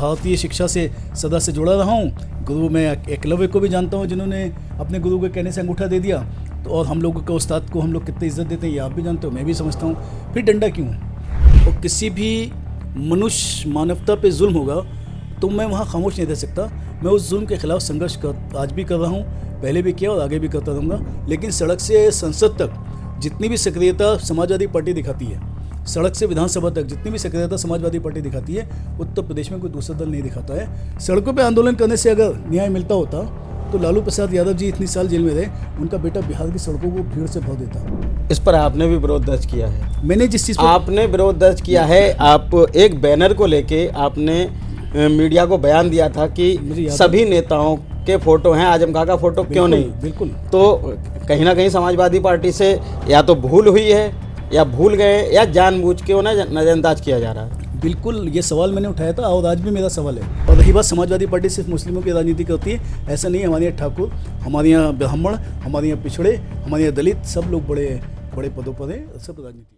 भारतीय शिक्षा से सदा से जुड़ा रहा हूँ। गुरु मैं एकलव्य को भी जानता हूँ, जिन्होंने अपने गुरु के कहने से अंगूठा दे दिया। तो और हम लोगों के उस्ताद को हम लोग कितनी इज्जत देते हैं ये आप भी जानते हो, मैं भी समझता हूँ। फिर डंडा क्यों? और किसी भी मनुष्य मानवता पे जुल्म होगा तो मैं वहाँ खामोश नहीं रह सकता। मैं उस जुल्म के खिलाफ संघर्ष आज भी कर रहा हूँ, पहले भी किया और आगे भी करता रहूँगा। लेकिन सड़क से संसद तक जितनी भी सक्रियता समाजवादी पार्टी दिखाती है, सड़क से विधानसभा तक जितनी भी सक्रियता समाजवादी पार्टी दिखाती है, उत्तर प्रदेश में कोई दूसरा दल नहीं दिखाता है। सड़कों पे आंदोलन करने से अगर न्याय मिलता होता तो लालू प्रसाद यादव जी इतनी साल जेल में रहे, उनका बेटा बिहार की सड़कों को भीड़ से भर देता। इस पर आपने भी विरोध दर्ज किया है। मैंने जिस चीज़ आपने विरोध दर्ज किया है, आप एक बैनर को लेके आपने मीडिया को बयान दिया था कि सभी नेताओं के फोटो हैं, आजम खां का फोटो क्यों नहीं? बिल्कुल। तो कहीं ना कहीं समाजवादी पार्टी से या तो भूल हुई है या भूल गए या जानबूझ के उन्हें नजरअंदाज किया जा रहा है। बिल्कुल, ये सवाल मैंने उठाया था और आज भी मेरा सवाल है। और रही बात समाजवादी पार्टी सिर्फ मुस्लिमों की राजनीति करती है, ऐसा नहीं है। हमारे यहाँ ठाकुर, हमारे यहाँ ब्राह्मण, हमारे यहाँ पिछड़े, हमारे यहाँ दलित, सब लोग बड़े बड़े पदों पर हैं, सब राजनीति।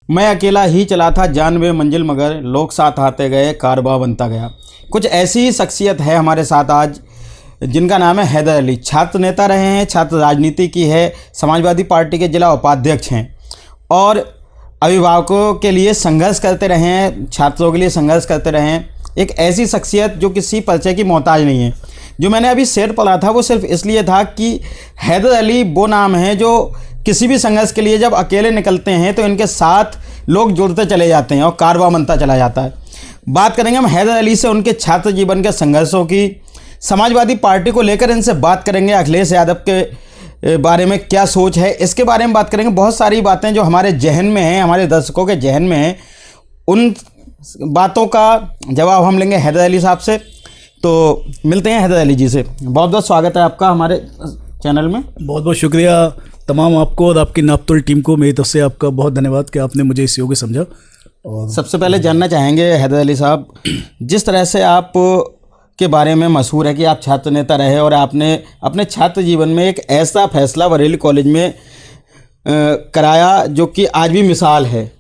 मैं अकेला ही चला था 92 मंजिल, मगर लोग साथ आते गए, कारवां बनता गया। कुछ ऐसी ही शख्सियत है हमारे साथ आज, जिनका नाम है हैदर अली। छात्र नेता रहे हैं, छात्र राजनीति की है, समाजवादी पार्टी के जिला उपाध्यक्ष हैं और अभिभावकों के लिए संघर्ष करते रहे हैं, छात्रों के लिए संघर्ष करते रहे हैं। एक ऐसी शख्सियत जो किसी परिचय की मोहताज नहीं है। जो मैंने अभी शेर पढ़ा था वो सिर्फ इसलिए था कि हैदर अली वो नाम है जो किसी भी संघर्ष के लिए जब अकेले निकलते हैं तो इनके साथ लोग जुड़ते चले जाते हैं और कारवां बनता चला जाता है। बात करेंगे हम हैदर अली से, उनके छात्र जीवन के संघर्षों की, समाजवादी पार्टी को लेकर इनसे बात करेंगे, अखिलेश यादव के बारे में क्या सोच है इसके बारे में बात करेंगे। बहुत सारी बातें जो हमारे जहन में हैं, हमारे दर्शकों के जहन में हैं, उन बातों का जवाब हम लेंगे हैदर अली साहब से। तो मिलते हैं हैदर अली जी से। बहुत बहुत स्वागत है आपका हमारे चैनल में। बहुत बहुत शुक्रिया तमाम आपको और आपकी नापतोल टीम को मेरी तरफ से आपका बहुत धन्यवाद कि आपने मुझे इस योग्य समझा। और सबसे पहले जानना चाहेंगे हैदर अली साहब, जिस तरह से आप के बारे में मशहूर है कि आप छात्र नेता रहे और आपने अपने छात्र जीवन में एक ऐसा फैसला बरेली कॉलेज में कराया जो कि आज भी मिसाल है।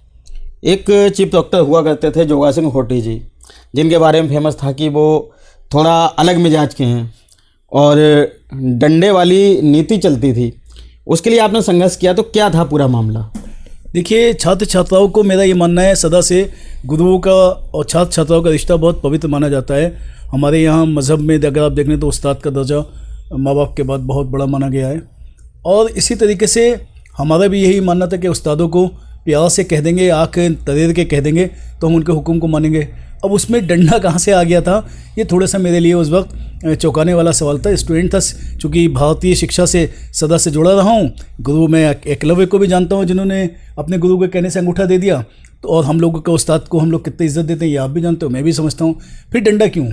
एक चीफ डॉक्टर हुआ करते थे जोगा सिंह होटी जी, जिनके बारे में फेमस था कि वो थोड़ा अलग मिजाज के हैं और डंडे वाली नीति चलती थी, उसके लिए आपने संघर्ष किया। तो क्या था पूरा मामला? देखिए, छात्र छात्राओं को मेरा ये मानना है, सदा से गुरुओं का और छात्र छात्राओं का रिश्ता बहुत पवित्र माना जाता है। हमारे यहाँ मज़हब में अगर आप देखें तो उस्ताद का दर्जा माँ बाप के बाद बहुत बड़ा माना गया है। और इसी तरीके से हमारा भी यही मानना था कि उस्तादों को प्यार से कह देंगे, आँख तरेर के कह देंगे तो हम उनके हुक्म को मानेंगे। अब उसमें डंडा कहाँ से आ गया था, ये थोड़ा सा मेरे लिए उस वक्त चौंकाने वाला सवाल था। स्टूडेंट था, चूँकि भारतीय शिक्षा से सदा से जुड़ा रहा हूँ। गुरु मैं एकलव्य को भी जानता हूँ, जिन्होंने अपने गुरु के कहने से अंगूठा दे दिया। तो और हम लोगों के उस्ताद को हम लोग कितनी इज्जत देते हैं ये आप भी जानते हो, मैं भी समझता हूँ। फिर डंडा क्यों?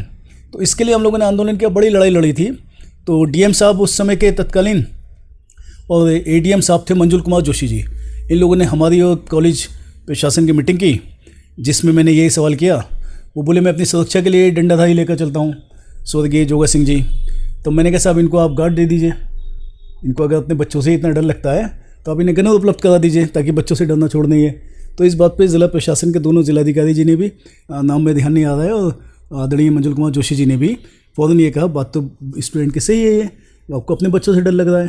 तो इसके लिए हम लोगों ने आंदोलन किया, बड़ी लड़ाई लड़ी थी। तो डीएम साहब उस समय के तत्कालीन और एडीएम साहब थे मंजुल कुमार जोशी जी, इन लोगों ने हमारी और कॉलेज प्रशासन की मीटिंग की, जिसमें मैंने यही सवाल किया। वो बोले मैं अपनी सुरक्षा के लिए डंडाधारी लेकर चलता हूँ, स्वर्गीय जोगा सिंह जी। तो मैंने कहा साहब इनको आप गार्ड दे दीजिए, इनको अगर अपने बच्चों से इतना डर लगता है तो आप इन्हें गन उपलब्ध करा दीजिए ताकि बच्चों से डरना छोड़ नहीं है। तो इस बात पे ज़िला प्रशासन के दोनों जिलाधिकारी जी ने भी, नाम में ध्यान नहीं आ रहा है, और आदरणीय मंजुल कुमार जोशी जी ने भी फ़ौरन ये कहा बात तो स्टूडेंट की सही है, ये आपको अपने बच्चों से डर लग रहा है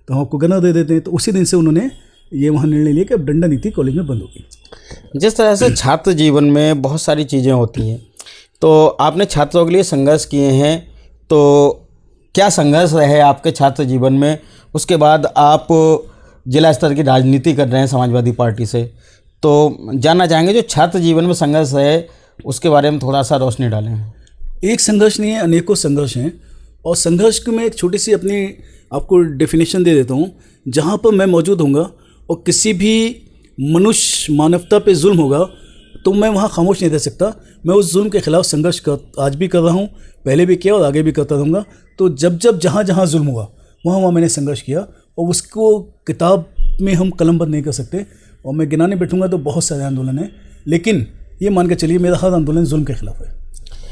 तो हम आपको गना दे देते हैं। तो उसी दिन से उन्होंने ये वहाँ निर्णय लिया कि अब डंडा नीति कॉलेज में बंद होगी। जिस तरह से छात्र जीवन में बहुत सारी चीज़ें होती हैं, तो आपने छात्रों के लिए संघर्ष किए हैं, तो क्या संघर्ष रहे आपके छात्र जीवन में? उसके बाद आप जिला स्तर की राजनीति कर रहे हैं समाजवादी पार्टी से, तो जानना चाहेंगे जो छात्र जीवन में संघर्ष रहे उसके बारे में थोड़ा सा रोशनी डालें। एक संघर्ष नहीं है, अनेकों संघर्ष हैं। और संघर्ष की मैं एक छोटी सी अपनी आपको डेफिनेशन दे देता हूँ। जहाँ पर मैं मौजूद होऊंगा और किसी भी मनुष्य मानवता पे जुल्म होगा तो मैं वहाँ खामोश नहीं रह सकता। मैं उस जुल्म के खिलाफ संघर्ष आज भी कर रहा हूँ, पहले भी किया और आगे भी करता रहूँगा। तो जब जहाँ जुल्म हुआ वहाँ मैंने संघर्ष किया और उसको किताब में हम कलमबंद नहीं कर सकते। और मैं गिनाने बैठूँगा तो बहुत सारे आंदोलन हैं, लेकिन ये मान के चलिए मेरा हर आंदोलन जुल्म के खिलाफ है।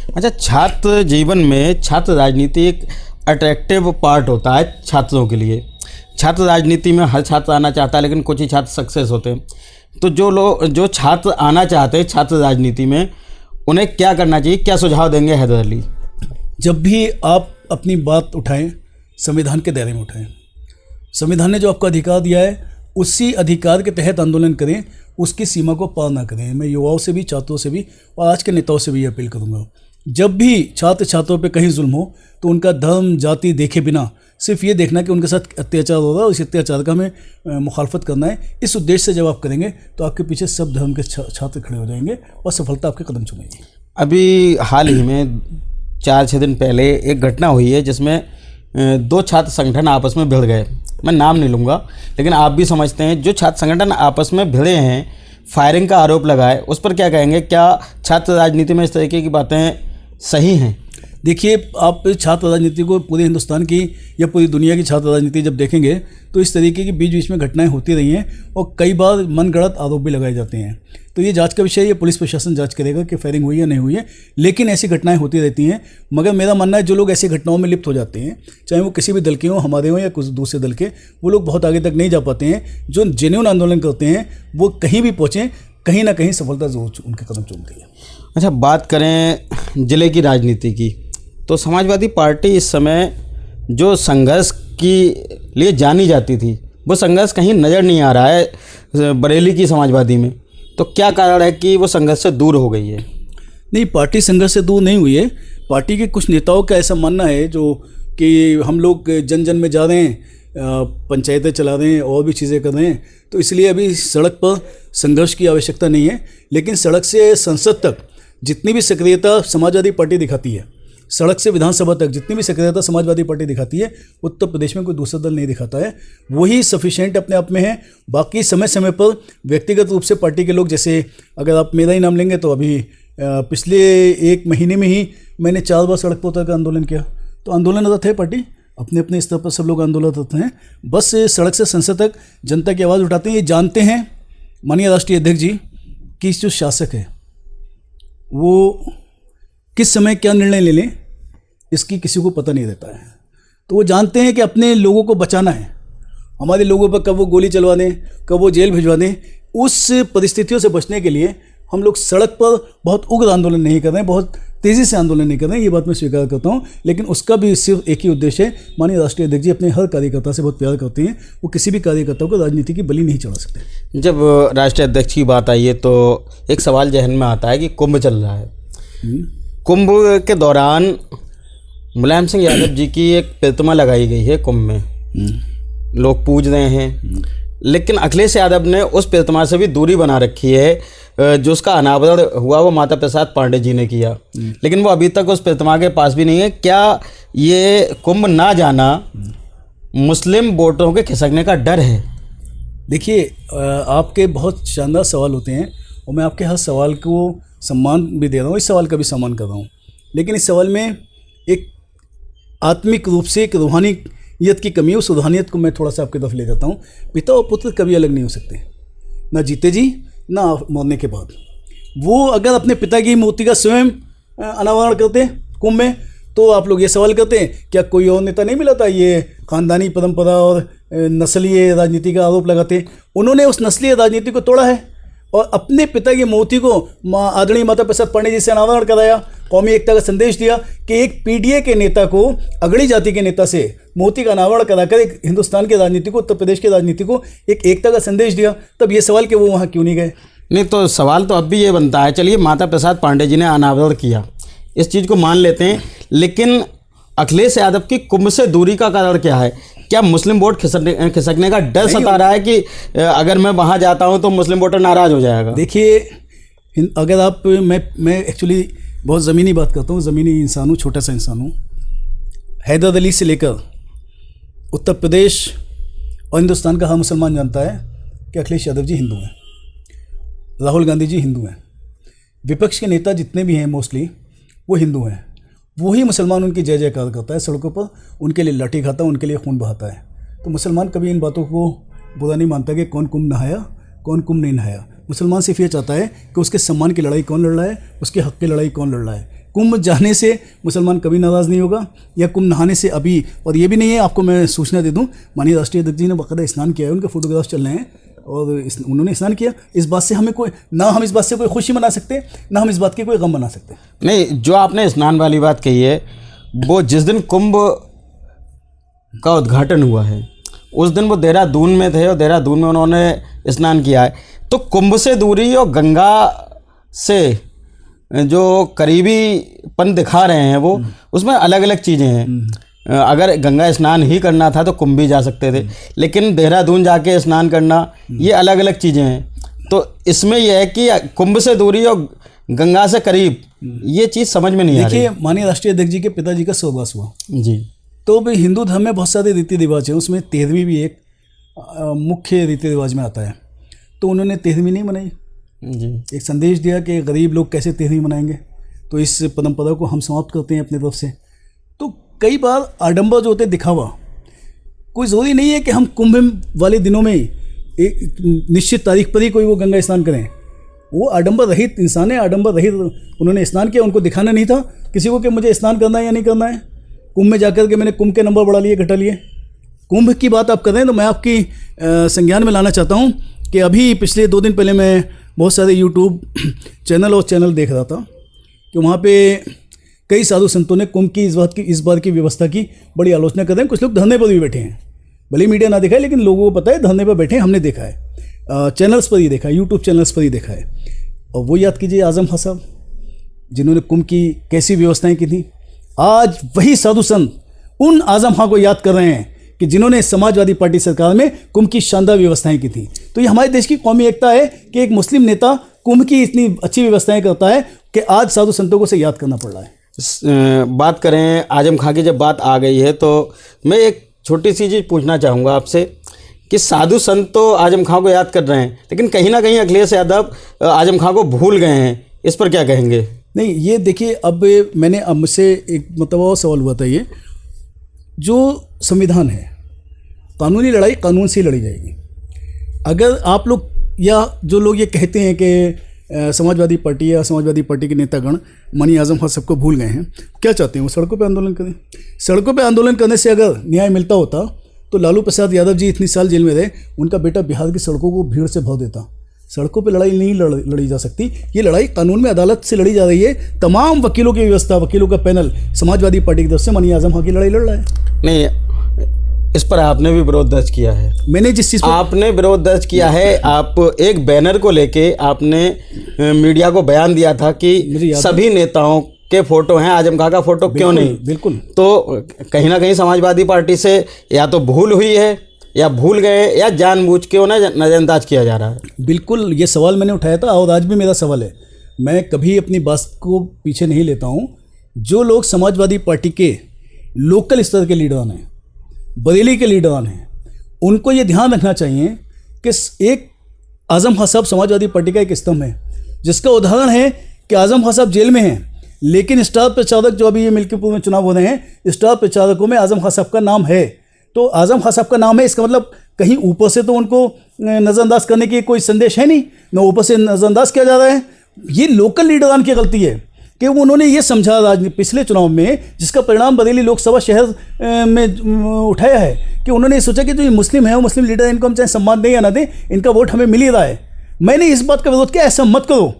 अच्छा, छात्र जीवन में छात्र राजनीति एक अट्रैक्टिव पार्ट होता है छात्रों के लिए। छात्र राजनीति में हर छात्र आना चाहता है, लेकिन कुछ ही छात्र सक्सेस होते हैं। तो जो छात्र आना चाहते हैं छात्र राजनीति में, उन्हें क्या करना चाहिए, क्या सुझाव देंगे हैदर अली? जब भी आप अपनी बात उठाएं, संविधान के दायरे में उठाएं। संविधान ने जो आपको अधिकार दिया है, उसी अधिकार के तहत आंदोलन करें, उसकी सीमा को पार ना करें। मैं युवाओं से भी, छात्रों से भी और आज के नेताओं से भी अपील करूंगा, जब भी छात्र छात्रों पे कहीं जुल्म हो तो उनका धर्म जाति देखे बिना सिर्फ ये देखना कि उनके साथ अत्याचार हो रहा है और इस अत्याचार का हमें मुखालफत करना है। इस उद्देश्य से जब आप करेंगे तो आपके पीछे सब धर्म के छात्र खड़े हो जाएंगे और सफलता आपके कदम चूमेगी। अभी हाल ही में 4-6 दिन पहले एक घटना हुई है जिसमें 2 छात्र संगठन आपस में भिड़ गए। मैं नाम नहीं लूँगा, लेकिन आप भी समझते हैं, जो छात्र संगठन आपस में भिड़े हैं, फायरिंग का आरोप लगाए, उस पर क्या कहेंगे? क्या छात्र राजनीति में इस तरीके की बातें सही हैं? देखिए, आप छात्र राजनीति को पूरे हिंदुस्तान की या पूरी दुनिया की छात्र राजनीति जब देखेंगे तो इस तरीके की बीच बीच में घटनाएं होती रही हैं और कई बार मनगढ़ंत आरोप भी लगाए जाते हैं। तो ये जांच का विषय है, ये पुलिस प्रशासन जांच करेगा कि फायरिंग हुई या नहीं हुई है, लेकिन ऐसी घटनाएं होती रहती हैं। मगर मेरा मानना है जो लोग ऐसी घटनाओं में लिप्त हो जाते हैं, चाहे वो किसी भी दल के हों, हमारे हों या कुछ दूसरे दल के, वो लोग बहुत आगे तक नहीं जा पाते हैं। जो जेन्युइन आंदोलन करते हैं वो कहीं भी पहुँचें, कहीं ना कहीं सफलता जरूर उनके कदम चूमती है। अच्छा, बात करें जिले की राजनीति की, तो समाजवादी पार्टी इस समय जो संघर्ष की लिए जानी जाती थी, वो संघर्ष कहीं नज़र नहीं आ रहा है बरेली की समाजवादी में। तो क्या कारण है कि वो संघर्ष से दूर हो गई है? नहीं, पार्टी संघर्ष से दूर नहीं हुई है। पार्टी के कुछ नेताओं का ऐसा मानना है जो कि हम लोग जन जन में जा रहे हैं, पंचायतें चला रहे हैं और भी चीज़ें कर रहे हैं, तो इसलिए अभी सड़क पर संघर्ष की आवश्यकता नहीं है। लेकिन सड़क से संसद तक जितनी भी सक्रियता समाजवादी पार्टी दिखाती है, सड़क से विधानसभा तक जितनी भी सक्रियता समाजवादी पार्टी दिखाती है, उत्तर प्रदेश में कोई दूसरा दल नहीं दिखाता है। वही सफिशिएंट अपने आप में है। बाकी समय समय पर व्यक्तिगत रूप से पार्टी के लोग, जैसे अगर आप मेरा ही नाम लेंगे तो अभी पिछले 1 महीने में ही मैंने 4 बार सड़क पर उतर कर आंदोलन किया। तो आंदोलनरत है पार्टी, अपने अपने स्तर पर सब लोग आंदोलनरत हैं। बस सड़क से संसद तक जनता की आवाज़ उठाते हैं। ये जानते हैं माननीय राष्ट्रीय अध्यक्ष जी कि जो शासक है वो किस समय क्या निर्णय ले लें, इसकी किसी को पता नहीं रहता है। तो वो जानते हैं कि अपने लोगों को बचाना है। हमारे लोगों पर कब वो गोली चलवा दें, कब वो जेल भिजवा दें, उस परिस्थितियों से बचने के लिए हम लोग सड़क पर बहुत उग्र आंदोलन नहीं कर रहे हैं, बहुत तेज़ी से आंदोलन नहीं कर रहे हैं। ये बात मैं स्वीकार करता हूँ, लेकिन उसका भी सिर्फ एक ही उद्देश्य है। माननीय राष्ट्रीय अध्यक्ष जी अपने हर कार्यकर्ता से बहुत प्यार करते हैं, वो किसी भी कार्यकर्ता को राजनीति की बलि नहीं चढ़ा सकते। जब राष्ट्रीय अध्यक्ष की बात आई है तो एक सवाल जहन में आता है कि कुंभ चल रहा है। कुंभ के दौरान मुलायम सिंह यादव जी की एक प्रतिमा लगाई गई है कुंभ में, लोग पूज रहे हैं, लेकिन अखिलेश यादव ने उस प्रतिमा से भी दूरी बना रखी है। जो उसका अनावरण हुआ वो माता प्रसाद पांडे जी ने किया, लेकिन वो अभी तक उस प्रतिमा के पास भी नहीं है। क्या ये कुंभ ना जाना मुस्लिम वोटरों के खिसकने का डर है? देखिए, आपके बहुत शानदार सवाल होते हैं और मैं आपके हर सवाल को सम्मान भी दे रहा हूँ, इस सवाल का भी सम्मान कर रहा हूँ। लेकिन इस सवाल में एक आत्मिक रूप से एक रूहानियत की कमी है। उस रूहानियत को मैं थोड़ा सा आपकी तरफ ले जाता हूँ। पिता और पुत्र कभी अलग नहीं हो सकते, ना जीते जी ना मरने के बाद। वो अगर अपने पिता की मूर्ति का स्वयं अनावरण करते कुंभ में, तो आप लोग ये सवाल करते हैं क्या कोई और नेता नहीं मिला था? ये खानदानी परंपरा और नस्लीय राजनीति का आरोप लगाते। उन्होंने उस नस्लीय राजनीति को तोड़ा है और अपने पिता की मूर्ति को आदरणीय माता प्रसाद पांडे जी से अनावरण कराया, कौमी एकता का संदेश दिया कि एक पीडीए के नेता को, अगड़ी जाति के नेता से मूर्ति का अनावरण कराकर एक हिंदुस्तान की राजनीति को, उत्तर प्रदेश की राजनीति को एक एकता का संदेश दिया। तब ये सवाल कि वो वहाँ क्यों नहीं गए? नहीं, तो सवाल तो अब भी ये बनता है, चलिए माता प्रसाद पांडे जी ने अनावरण किया, इस चीज़ को मान लेते हैं, लेकिन अखिलेश यादव की कुंभ से दूरी का कारण क्या है? क्या मुस्लिम वोट खिसकने का डर सता रहा है कि अगर मैं वहाँ जाता हूँ तो मुस्लिम वोटर नाराज़ हो जाएगा? देखिए, अगर आप मैं एक्चुअली बहुत ज़मीनी बात करता हूँ, ज़मीनी इंसान हूँ, छोटा सा इंसान हूँ। हैदर अली से लेकर उत्तर प्रदेश और हिंदुस्तान का हर मुसलमान जानता है कि अखिलेश यादव जी हिंदू हैं, राहुल गांधी जी हिंदू हैं, विपक्ष के नेता जितने भी हैं मोस्टली वो हिंदू हैं। वही मुसलमान उनकी जय जयकार करता है सड़कों पर, उनके लिए लाठी खाता है, उनके लिए खून बहाता है। तो मुसलमान कभी इन बातों को बुरा नहीं मानता कि कौन कुंभ नहाया कौन कुंभ नहीं नहाया। मुसलमान सिर्फ ये चाहता है कि उसके सम्मान की लड़ाई कौन लड़ रहा है, उसके हक की लड़ाई कौन लड़ रहा है। कुंभ जाने से मुसलमान कभी नाराज़ नहीं होगा, या कुंभ नहाने से अभी। और ये भी नहीं है, आपको मैं सूचना दे दूं, माननीय राष्ट्रीय अध्यक्ष जी ने बाकायदा स्नान किया है, उनके फोटोग्राफ चल रहे हैं और उन्होंने स्नान किया। इस बात से हमें कोई ना, हम इस बात से कोई खुशी मना सकते, ना हम इस बात की कोई गम मना सकते। नहीं, जो आपने स्नान वाली बात कही है, वो जिस दिन कुंभ का उद्घाटन हुआ है उस दिन वो देहरादून में थे और देहरादून में उन्होंने स्नान किया है। तो कुंभ से दूरी और गंगा से जो करीबीपन दिखा रहे हैं वो, उसमें अलग अलग चीज़ें हैं। अगर गंगा स्नान ही करना था तो कुंभ भी जा सकते थे, लेकिन देहरादून जाके स्नान करना, ये अलग अलग चीज़ें हैं। तो इसमें यह है कि कुंभ से दूरी और गंगा से करीब, ये चीज़ समझ में नहीं आ रही। देखिए, माननीय राष्ट्रीय अध्यक्ष जी के पिताजी का स्वर्गवास हुआ जी, तो भी हिंदू धर्म में बहुत सारे रीति रिवाज हैं, उसमें 13वीं भी एक मुख्य रीति रिवाज में आता है। तो उन्होंने 13वीं नहीं मनाई जी, एक संदेश दिया कि गरीब लोग कैसे 13वीं मनाएंगे, तो इस परंपरा को हम समाप्त करते हैं अपनी तरफ से। तो कई बार आडंबर जो होते हैं, दिखावा, कोई ज़रूरी नहीं है कि हम कुंभ वाले दिनों में एक निश्चित तारीख पर ही कोई वो गंगा स्नान करें। वो आडंबर रहित इंसान है, आडंबर रहित उन्होंने स्नान किया, उनको दिखाना नहीं था किसी को कि मुझे स्नान करना है या नहीं करना है। कुंभ में जाकर के मैंने कुंभ के नंबर बढ़ा लिए, घटा लिए। कुंभ की बात आप कर रहे हैं तो मैं आपकी संज्ञान में लाना चाहता हूँ कि अभी पिछले 2 दिन पहले मैं बहुत सारे यूट्यूब चैनल देख रहा था कि वहाँ पे कई साधु संतों ने कुंभ की इस बार की व्यवस्था की बड़ी आलोचना कर रहे हैं। कुछ लोग धरने पर भी बैठे हैं, भले मीडिया ना दिखाए लेकिन लोगों को पता है धरने पर बैठे हैं, हमने देखा है, चैनल्स पर ही देखा है, यूट्यूब चैनल्स पर ही देखा है। और वो याद कीजिए आजम खां साहब, जिन्होंने कुंभ की कैसी व्यवस्थाएं की थी। आज वही साधु संत उन आजम खां को याद कर रहे हैं कि जिन्होंने समाजवादी पार्टी सरकार में कुंभ की शानदार व्यवस्थाएं की थी। तो ये हमारे देश की कौमी एकता है कि एक मुस्लिम नेता कुंभ की इतनी अच्छी व्यवस्थाएं करता है कि आज साधु संतों को से याद करना पड़ रहा है। बात करें आजम खां की, जब बात आ गई है तो मैं एक छोटी सी चीज़ पूछना चाहूँगा आपसे कि साधु संत तो आजम खां को याद कर रहे हैं, लेकिन कहीं ना कहीं अखिलेश यादव आजम खां को भूल गए हैं, इस पर क्या कहेंगे? नहीं, ये देखिए, अब मैंने अब मुझसे एक मतलब सवाल हुआ था, ये जो संविधान है, कानूनी लड़ाई कानून से लड़ी जाएगी। अगर आप लोग या जो लोग ये कहते हैं कि समाजवादी पार्टी या समाजवादी पार्टी के नेतागण माननीय आजम खान सबको भूल गए हैं, क्या चाहते हैं वो सड़कों पे आंदोलन करें। सड़कों पे आंदोलन करने से अगर न्याय मिलता होता तो लालू प्रसाद यादव जी इतनी साल जेल में रहे, उनका बेटा बिहार की सड़कों को भीड़ से भर देता। सड़कों पे लड़ाई नहीं लड़ी जा सकती, ये लड़ाई कानून में अदालत से लड़ी जा रही है। तमाम वकीलों की व्यवस्था, वकीलों का पैनल समाजवादी पार्टी की तरफ से माननीय आजम खां की लड़ाई लड़ रहा है। नहीं, इस पर आपने भी विरोध दर्ज किया है। मैंने जिस चीज़ आपने विरोध दर्ज किया है, आप एक बैनर को लेके आपने मीडिया को बयान दिया था कि सभी नेताओं के फोटो हैं, आजम खां का फोटो क्यों नहीं? बिल्कुल। तो कहीं ना कहीं समाजवादी पार्टी से या तो भूल हुई है या भूल गए या जानबूझ के उन्हें नज़रअंदाज किया जा रहा है। बिल्कुल, ये सवाल मैंने उठाया था और आज भी मेरा सवाल है। मैं कभी अपनी बात को पीछे नहीं लेता हूँ। जो लोग समाजवादी पार्टी के लोकल स्तर के लीडरान हैं, बरेली के लीडरान हैं, उनको ये ध्यान रखना चाहिए कि एक आजम खां साहब समाजवादी पार्टी का एक स्तंभ है, जिसका उदाहरण है कि आजम खां साहब जेल में हैं, लेकिन स्टार प्रचारक जो अभी ये मिल्कीपुर में चुनाव हो रहे हैं, स्टार प्रचारकों में आजम खां साहब का नाम है। तो आजम खां साहब का नाम है, इसका मतलब कहीं ऊपर से तो उनको नज़रअंदाज करने की कोई संदेश है नहीं, न ऊपर से नज़रअंदाज किया जा रहा है। ये लोकल लीडरान की गलती है कि उन्होंने ये समझा पिछले चुनाव में, जिसका परिणाम बरेली लोकसभा शहर में उठाया है, कि उन्होंने ये सोचा कि जो ये मुस्लिम है, वो मुस्लिम लीडर, इनको हम चाहे सम्मान दें या ना दें, इनका वोट हमें मिल ही रहा है। मैंने इस बात का विरोध किया, ऐसा मत करो,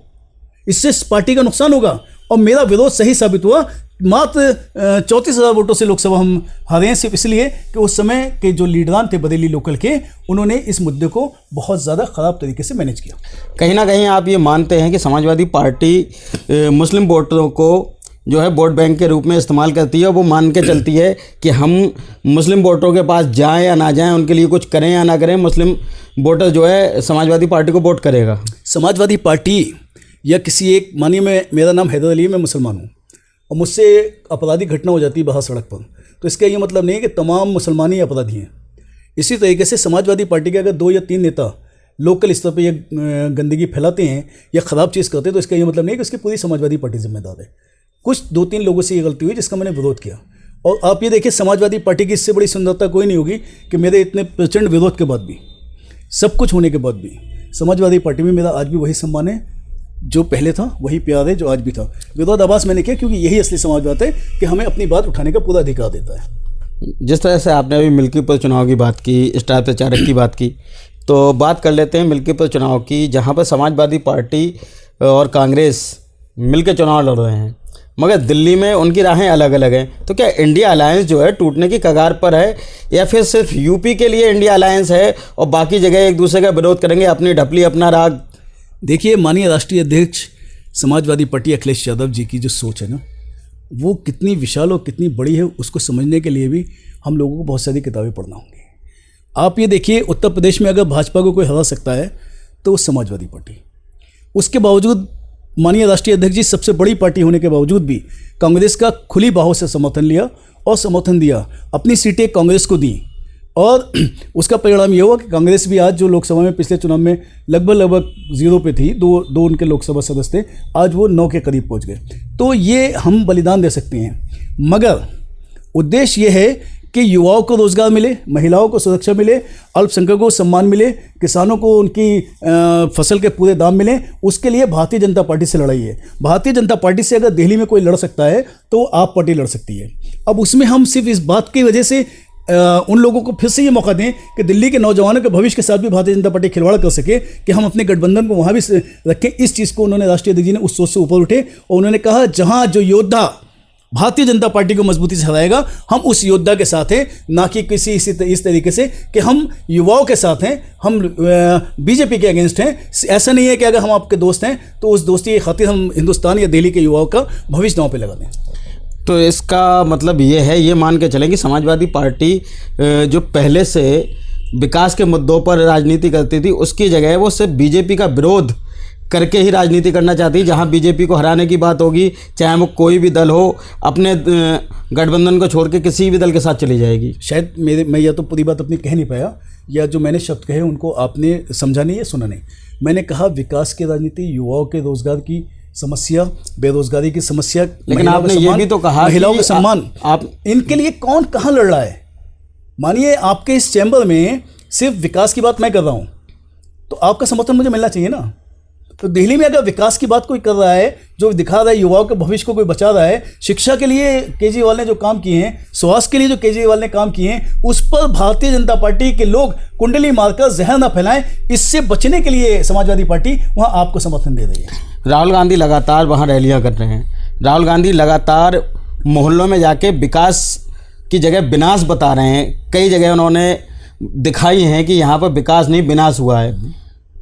इससे पार्टी का नुकसान होगा। और मेरा विरोध सही साबित हुआ। मात्र 34,000 वोटों से लोकसभा हम हारे हैं, सिर्फ इसलिए कि उस समय के जो लीडरान थे बरेली लोकल के, उन्होंने इस मुद्दे को बहुत ज़्यादा ख़राब तरीके से मैनेज किया। कहीं ना कहीं आप ये मानते हैं कि समाजवादी पार्टी मुस्लिम वोटरों को जो है वोट बैंक के रूप में इस्तेमाल करती है, वो मान के चलती है कि हम मुस्लिम वोटरों के पास जाएं या ना जाएं, उनके लिए कुछ करें या ना करें, मुस्लिम वोटर जो है समाजवादी पार्टी को वोट करेगा। समाजवादी पार्टी या किसी एक, मानिए मेरा नाम हैदर अली है, मैं मुसलमान हूँ और मुझसे आपराधिक घटना हो जाती है बाहर सड़क पर, तो इसका ये मतलब नहीं है कि तमाम मुसलमान ही अपराधी हैं। इसी तरीके से समाजवादी पार्टी के अगर 2 या 3 नेता लोकल स्तर पर ये गंदगी फैलाते हैं या ख़राब चीज़ करते हैं, तो इसका ये मतलब नहीं है कि उसकी पूरी समाजवादी पार्टी जिम्मेदार है। कुछ 2-3 लोगों से ये गलती हुई जिसका मैंने विरोध किया। और आप ये देखिए, समाजवादी पार्टी की इससे बड़ी सुंदरता कोई नहीं होगी कि मेरे इतने प्रचंड विरोध के बाद भी, सब कुछ होने के बाद भी, समाजवादी पार्टी में मेरा आज भी वही सम्मान है जो पहले था वही प्यार है जो आज भी था। विरोधाभास मैंने किया क्योंकि यही असली समाजवाद है कि हमें अपनी बात उठाने का पूरा अधिकार देता है। जिस तरह से आपने अभी मिल्कीपुर चुनाव की बात की, स्टार प्रचारक की बात की, तो बात कर लेते हैं मिल्कीपुर चुनाव की, जहां पर समाजवादी पार्टी और कांग्रेस मिलकर चुनाव लड़ रहे हैं, मगर दिल्ली में उनकी राहें अलग अलग हैं। तो क्या इंडिया अलायंस जो है टूटने की कगार पर है, या फिर सिर्फ यूपी के लिए इंडिया अलायंस है और बाकी जगह एक दूसरे का विरोध करेंगे, अपनी ढपली अपना राग? देखिए, माननीय राष्ट्रीय अध्यक्ष समाजवादी पार्टी अखिलेश यादव जी की जो सोच है ना, वो कितनी विशाल और कितनी बड़ी है, उसको समझने के लिए भी हम लोगों को बहुत सारी किताबें पढ़ना होंगी। आप ये देखिए, उत्तर प्रदेश में अगर भाजपा को कोई हरा सकता है तो वो समाजवादी पार्टी। उसके बावजूद माननीय राष्ट्रीय अध्यक्ष जी सबसे बड़ी पार्टी होने के बावजूद भी कांग्रेस का खुली बाहों से समर्थन लिया और समर्थन दिया, अपनी सीटें कांग्रेस को दी, और उसका परिणाम ये हुआ कि कांग्रेस भी आज जो लोकसभा में पिछले चुनाव में लगभग 0 पे थी, दो उनके लोकसभा सदस्य थे, आज वो 9 के करीब पहुंच गए। तो ये हम बलिदान दे सकते हैं, मगर उद्देश्य ये है कि युवाओं को रोजगार मिले, महिलाओं को सुरक्षा मिले, अल्पसंख्यकों को सम्मान मिले, किसानों को उनकी फसल के पूरे दाम मिले। उसके लिए भारतीय जनता पार्टी से लड़ाई है। भारतीय जनता पार्टी से अगर दिल्ली में कोई लड़ सकता है तो आप पार्टी लड़ सकती है। अब उसमें हम सिर्फ इस बात की वजह से उन लोगों को फिर से ये मौका दें कि दिल्ली के नौजवानों के भविष्य के साथ भी भारतीय जनता पार्टी खिलवाड़ कर सके कि हम अपने गठबंधन को वहाँ भी रखें। इस चीज़ को उन्होंने, राष्ट्रीय अध्यक्ष जी ने उस सोच से ऊपर उठे और उन्होंने कहा, जहाँ जो योद्धा भारतीय जनता पार्टी को मजबूती से हराएगा, हम उस योद्धा के साथ हैं, ना कि किसी इस तरीके से कि हम युवाओं के साथ हैं, हम बीजेपी के अगेंस्ट हैं। ऐसा नहीं है कि अगर हम आपके दोस्त हैं तो उस दोस्ती की खातिर हम हिंदुस्तान या दिल्ली के युवाओं का भविष्य दांव पे लगा दें। तो इसका मतलब ये है, ये मान के चलें कि समाजवादी पार्टी जो पहले से विकास के मुद्दों पर राजनीति करती थी, उसकी जगह वो सिर्फ बीजेपी का विरोध करके ही राजनीति करना चाहती है। जहां बीजेपी को हराने की बात होगी, चाहे वो कोई भी दल हो, अपने गठबंधन को छोड़ के किसी भी दल के साथ चली जाएगी। शायद मैं या तो पूरी बात अपनी कह नहीं पाया, या जो मैंने शब्द कहे उनको आपने समझा नहीं या सुना नहीं। मैंने कहा विकास की राजनीति, युवाओं के रोजगार की समस्या, बेरोजगारी की समस्या, लेकिन आपने ये भी तो कहा महिलाओं का सम्मान, आप इनके लिए कौन कहाँ लड़ रहा है? मानिए आपके इस चैम्बर में सिर्फ विकास की बात मैं कर रहा हूँ, तो आपका समर्थन मुझे मिलना चाहिए ना। तो दिल्ली में अगर विकास की बात कोई कर रहा है, जो दिखा रहा है युवाओं के भविष्य को कोई बचा रहा है, शिक्षा के लिए केजरीवाल ने जो काम किए हैं, स्वास्थ्य के लिए जो केजरीवाल ने काम किए हैं, उस पर भारतीय जनता पार्टी के लोग कुंडली मारकर जहर ना फैलाएं, इससे बचने के लिए समाजवादी पार्टी वहाँ आपको समर्थन दे रही है। राहुल गांधी लगातार वहाँ रैलियाँ कर रहे हैं, राहुल गांधी लगातार मोहल्लों में जाके विकास की जगह विनाश बता रहे हैं। कई जगह उन्होंने दिखाई हैं कि यहाँ पर विकास नहीं विनाश हुआ है।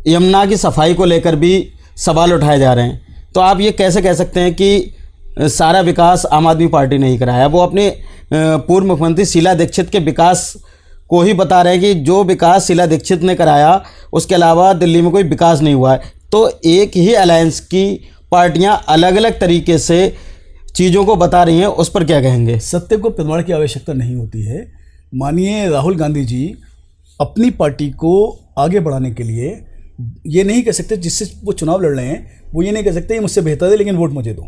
यमुना की सफाई को लेकर भी सवाल उठाए जा रहे हैं। तो आप ये कैसे कह सकते हैं कि सारा विकास आम आदमी पार्टी ने ही कराया? वो अपने पूर्व मुख्यमंत्री शीला दीक्षित के विकास को ही बता रहे हैं कि जो विकास शीला दीक्षित ने कराया, उसके अलावा दिल्ली में कोई विकास नहीं हुआ है। तो एक ही अलायंस की पार्टियां अलग अलग तरीके से चीज़ों को बता रही हैं, उस पर क्या कहेंगे? सत्य को प्रमाण की आवश्यकता नहीं होती है। मानिए राहुल गांधी जी अपनी पार्टी को आगे बढ़ाने के लिए ये नहीं कह सकते, जिससे वो चुनाव लड़ रहे हैं वो ये नहीं कह सकते ये मुझसे बेहतर है लेकिन वोट मुझे दो।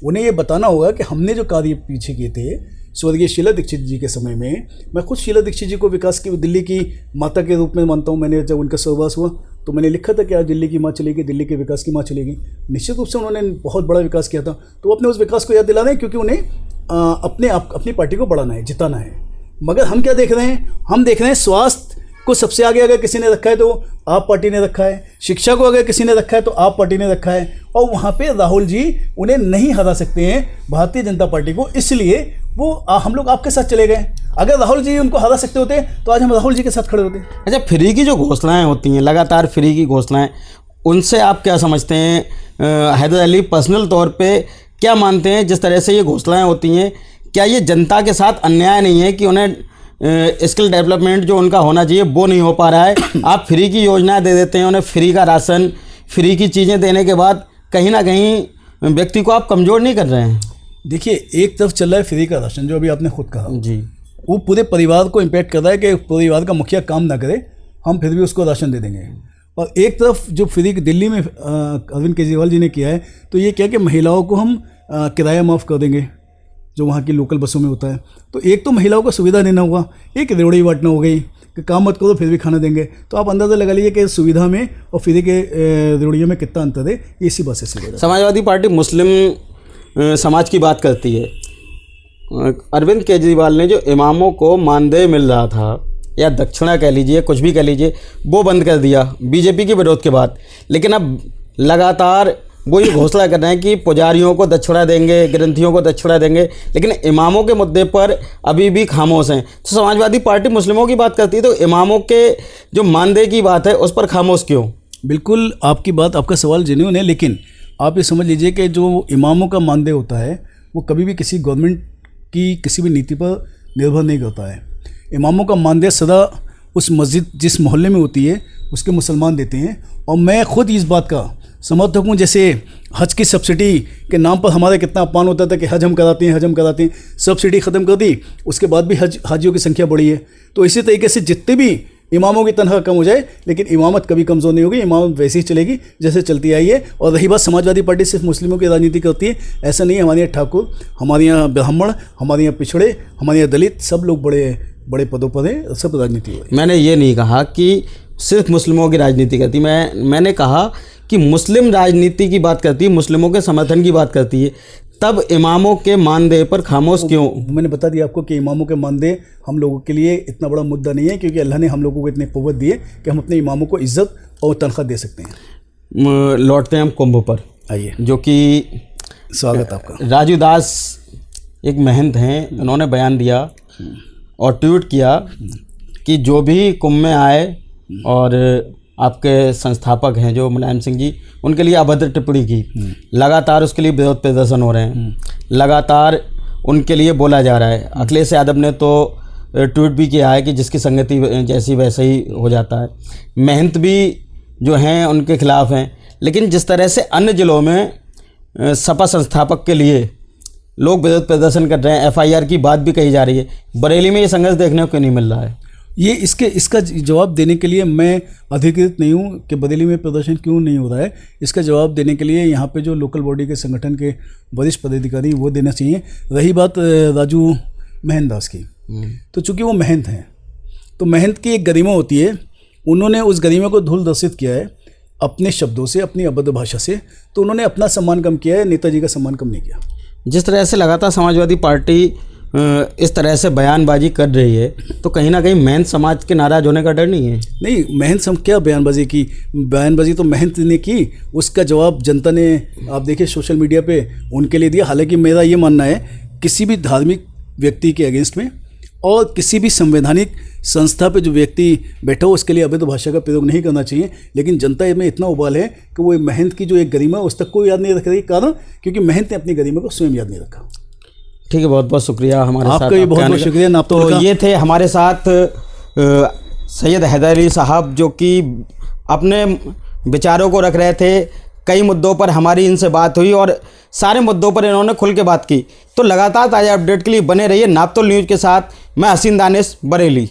उन्हें ये बताना होगा कि हमने जो कार्य पीछे किए थे स्वर्गीय शीला दीक्षित जी के समय में, मैं खुद शीला दीक्षित जी को विकास की, दिल्ली की माता के रूप में मानता हूँ। मैंने जब उनका स्वर्गवास हुआ तो मैंने लिखा था कि आज दिल्ली की माँ चलेगी, दिल्ली के विकास की माँ चलेगी। निश्चित रूप से उन्होंने बहुत बड़ा विकास किया था, तो अपने उस विकास को याद दिलाना है, क्योंकि उन्हें अपनी पार्टी को बढ़ाना है, जिताना है। मगर हम क्या देख रहे हैं? हम देख रहे हैं स्वास्थ्य को सबसे आगे अगर किसी ने रखा है तो आप पार्टी ने रखा है, शिक्षा को अगर किसी ने रखा है तो आप पार्टी ने रखा है, और वहाँ पे राहुल जी उन्हें नहीं हरा सकते हैं भारतीय जनता पार्टी को, इसलिए वो हम लोग आपके साथ चले गए। अगर राहुल जी उनको हरा सकते होते तो आज हम राहुल जी के साथ खड़े होते। अच्छा, फ्री की जो घोषणाएं होती हैं, लगातार फ्री की घोषणाएं, उनसे आप क्या समझते हैं? हैदर अली पर्सनल तौर पे क्या मानते हैं जिस तरह से ये घोषणाएं होती हैं? क्या ये जनता के साथ अन्याय नहीं है कि उन्हें स्किल डेवलपमेंट जो उनका होना चाहिए वो नहीं हो पा रहा है? आप फ्री की योजना दे देते हैं, उन्हें फ्री का राशन, फ्री की चीज़ें देने के बाद कहीं ना कहीं व्यक्ति को आप कमज़ोर नहीं कर रहे हैं? देखिए, एक तरफ चल रहा है फ्री का राशन, जो अभी आपने खुद कहा जी, वो पूरे परिवार को इम्पैक्ट कर रहा है कि परिवार का मुखिया काम ना करे, हम फिर भी उसको राशन दे देंगे। और एक तरफ जो फ्री दिल्ली में अरविंद केजरीवाल जी ने किया है, तो ये क्या कि महिलाओं को हम किराया माफ़ कर देंगे, जो वहाँ की लोकल बसों में होता है। तो एक तो महिलाओं को सुविधा देना होगा, एक रेवड़ी बांटना हो गई, कि काम मत करो फिर भी खाना देंगे। तो आप अंदाज़ा लगा लीजिए कि सुविधा में और फ्री के रूढ़ियों में कितना अंतर है, ये इसी बात से सीखा जाता समाजवादी पार्टी मुस्लिम समाज की बात करती है। अरविंद केजरीवाल ने जो इमामों को मानदेय मिल रहा था या दक्षिणा कह लीजिए, कुछ भी कह लीजिए, वो बंद कर दिया बीजेपी के विरोध के बाद। लेकिन अब लगातार वो ये घोषणा कर रहे हैं कि पुजारियों को दक्षिणा देंगे, ग्रंथियों को दक्षिणा देंगे, लेकिन इमामों के मुद्दे पर अभी भी खामोश हैं। तो समाजवादी पार्टी मुस्लिमों की बात करती है, तो इमामों के जो मानदेय की बात है उस पर खामोश क्यों? बिल्कुल आपकी बात, आपका सवाल जेन्युइन है, लेकिन आप ये समझ लीजिए कि जो इमामों का मानदेय होता है वो कभी भी किसी गवर्नमेंट की किसी भी नीति पर निर्भर नहीं करता है। इमामों का मानदेय सदा उस मस्जिद जिस मोहल्ले में होती है उसके मुसलमान देते हैं। और मैं खुद इस बात का समर्थक हूँ, जैसे हज की सब्सिडी के नाम पर हमारा कितना अपमान होता था कि हज हम कराते हैं, सब्सिडी ख़त्म कर दी, उसके बाद भी हाजियों की संख्या बढ़ी है। तो इसी तरीके से जितने भी इमामों की तनख्वाह कम हो जाए, लेकिन इमामत कभी कमज़ोर नहीं होगी, इमामत वैसे ही चलेगी जैसे चलती आई है। और रही बात समाजवादी पार्टी सिर्फ मुस्लिमों की राजनीति करती है, ऐसा नहीं है। हमारे यहाँ ठाकुर, हमारे यहाँ ब्राह्मण, हमारे यहाँ पिछड़े, हमारे यहाँ दलित, सब लोग बड़े पदों पर हैं, सब राजनीति हो रही है। मैंने ये नहीं कहा कि सिर्फ मुस्लिमों की राजनीति करती, मैंने कहा कि मुस्लिम राजनीति की बात करती है, मुस्लिमों के समर्थन की बात करती है, तब इमामों के मानदेय पर खामोश क्यों? मैंने बता दिया आपको कि इमामों के मानदेय हम लोगों के लिए इतना बड़ा मुद्दा नहीं है, क्योंकि अल्लाह ने हम लोगों को इतनी कुव्वत दी है कि हम अपने इमामों को इज्जत और तनख्वाह दे सकते हैं। लौटते हैं हम कुंभ पर, आइए। जो कि स्वागत आपका। राजू दास एक महंत हैं, उन्होंने बयान दिया और ट्वीट किया कि जो भी कुंभ में आए और आपके संस्थापक हैं जो मुलायम सिंह जी, उनके लिए अभद्र टिप्पणी की, लगातार उसके लिए विरोध प्रदर्शन हो रहे हैं, लगातार उनके लिए बोला जा रहा है। अखिलेश यादव ने तो ट्वीट भी किया है कि जिसकी संगति जैसी वैसे ही हो जाता है। महंत भी जो हैं उनके खिलाफ हैं। लेकिन जिस तरह से अन्य ज़िलों में सपा संस्थापक के लिए लोग विरोध प्रदर्शन कर रहे हैं, FIR की बात भी कही जा रही है, बरेली में ये संघर्ष देखने को क्यों नहीं मिल रहा है? ये इसका जवाब देने के लिए मैं अधिकृत नहीं हूँ कि बरेली में प्रदर्शन क्यों नहीं हो रहा है। इसका जवाब देने के लिए यहाँ पे जो लोकल बॉडी के संगठन के वरिष्ठ पदाधिकारी वो देना चाहिए। रही बात राजू महंत दास की, तो चूँकि वो महंत हैं, तो महंत की एक गरिमा होती है, उन्होंने उस गरिमा को धूल दर्शित किया है अपने शब्दों से, अपनी अभद्र भाषा से। तो उन्होंने अपना सम्मान कम किया है, नेताजी का सम्मान कम नहीं किया। जिस तरह से लगातार समाजवादी पार्टी इस तरह से बयानबाजी कर रही है, तो कहीं ना कहीं महंत समाज के नाराज़ होने का डर नहीं है? नहीं, महंत क्या बयानबाजी की, बयानबाजी तो महंत ने की, उसका जवाब जनता ने, आप देखिए सोशल मीडिया पे उनके लिए दिया। हालांकि मेरा ये मानना है किसी भी धार्मिक व्यक्ति के अगेंस्ट में और किसी भी संवैधानिक संस्था पे जो व्यक्ति बैठा हो उसके लिए अवैध भाषा का प्रयोग नहीं करना चाहिए। लेकिन जनता में इतना उबाल है कि वो महंत की जो एक गरिमा उस तक कोई याद नहीं रख रही, कारण क्योंकि महंत ने अपनी गरिमा को स्वयं याद नहीं रखा। ठीक है, बहुत बहुत शुक्रिया हमारे साथ। आपका भी बहुत बहुत शुक्रिया। तो ये थे हमारे साथ सैयद हैदर अली साहब, जो कि अपने विचारों को रख रहे थे। कई मुद्दों पर हमारी इनसे बात हुई और सारे मुद्दों पर इन्होंने खुल के बात की। तो लगातार ताज़ा अपडेट के लिए बने रहिए नापतोल न्यूज़ के साथ। मैं हसीन दानिश, बरेली।